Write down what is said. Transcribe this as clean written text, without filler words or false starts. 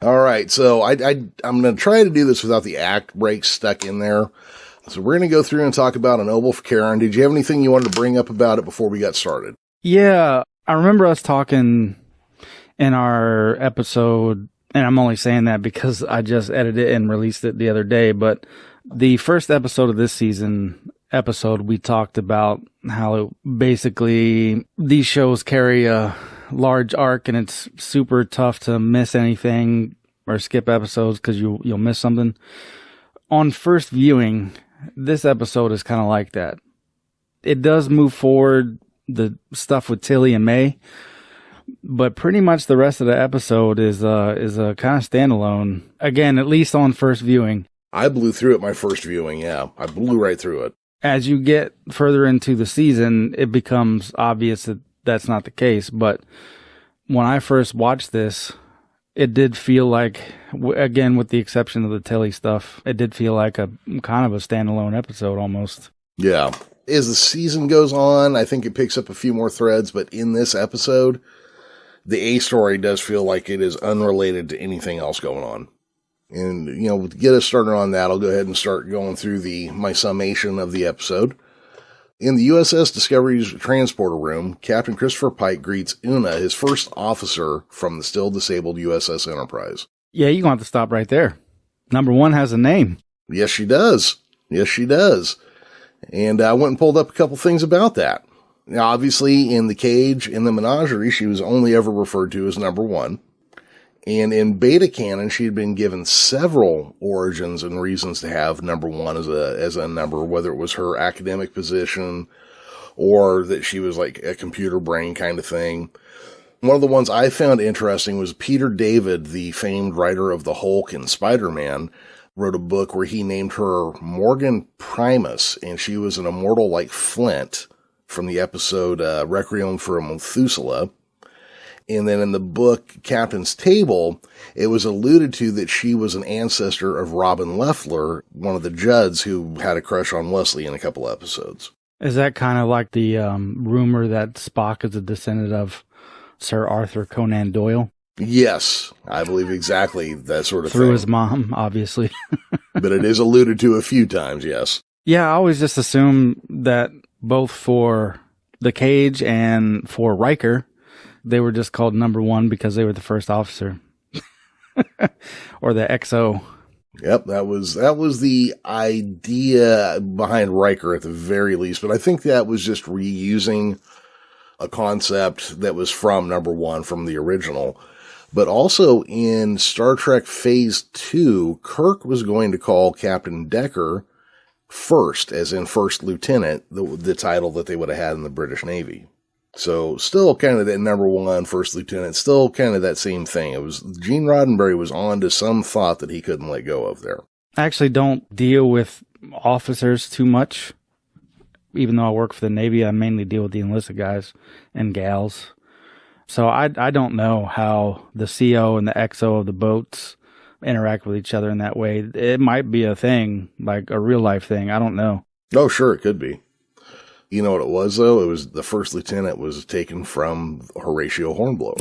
All right, so I'm going to try to do this without the act breaks stuck in there. So we're going to go through and talk about An Oval for Karen. Did you have anything you wanted to bring up about it before we got started? Yeah, I remember us talking in our episode, and I'm only saying that because I just edited it and released it the other day, but the first episode of this season we talked about how basically these shows carry a large arc and it's super tough to miss anything or skip episodes because you'll miss something. On first viewing, this episode is kind of like that. It does move forward, the stuff with Tilly and May, but pretty much the rest of the episode is a kind of standalone. Again, at least on first viewing. I blew through it my first viewing, yeah. I blew right through it. As you get further into the season, it becomes obvious that that's not the case. But when I first watched this, it did feel like, again, with the exception of the Tilly stuff, it did feel like a kind of a standalone episode almost. Yeah. As the season goes on, I think it picks up a few more threads, but in this episode, the A story does feel like it is unrelated to anything else going on. And, to get us started on that, I'll go ahead and start going through my summation of the episode. In the U.S.S. Discovery's transporter room, Captain Christopher Pike greets Una, his first officer from the still disabled U.S.S. Enterprise. Yeah, you're going to have to stop right there. Number one has a name. Yes, she does. And I went and pulled up a couple things about that. Now, obviously, in the cage, in the menagerie, she was only ever referred to as number one. And in beta canon, she had been given several origins and reasons to have number one as a number, whether it was her academic position or that she was like a computer brain kind of thing. One of the ones I found interesting was Peter David, the famed writer of the Hulk and Spider-Man, wrote a book where he named her Morgan Primus, and she was an immortal like Flint from the episode Requiem for a Methuselah. And then in the book Captain's Table, it was alluded to that she was an ancestor of Robin Leffler, one of the Judds who had a crush on Wesley in a couple episodes. Is that kind of like the rumor that Spock is a descendant of Sir Arthur Conan Doyle? Yes, I believe exactly that sort of thing. Through his mom, obviously. But it is alluded to a few times, yes. Yeah, I always just assume that both for the cage and for Riker, they were just called number one because they were the first officer. Or the XO. Yep, that was the idea behind Riker at the very least, but I think that was just reusing a concept that was from number one from the original. But also in Star Trek Phase 2, Kirk was going to call Captain Decker first, as in first lieutenant, the title that they would have had in the British Navy. So still kind of that number one, first lieutenant, still kind of that same thing. It was Gene Roddenberry was on to some thought that he couldn't let go of there. I actually don't deal with officers too much. Even though I work for the Navy, I mainly deal with the enlisted guys and gals. So I don't know how the CO and the XO of the boats interact with each other in that way. It might be a thing, like a real life thing. I don't know. Oh, sure, it could be. You know what it was, though? It was the first lieutenant was taken from Horatio Hornblower.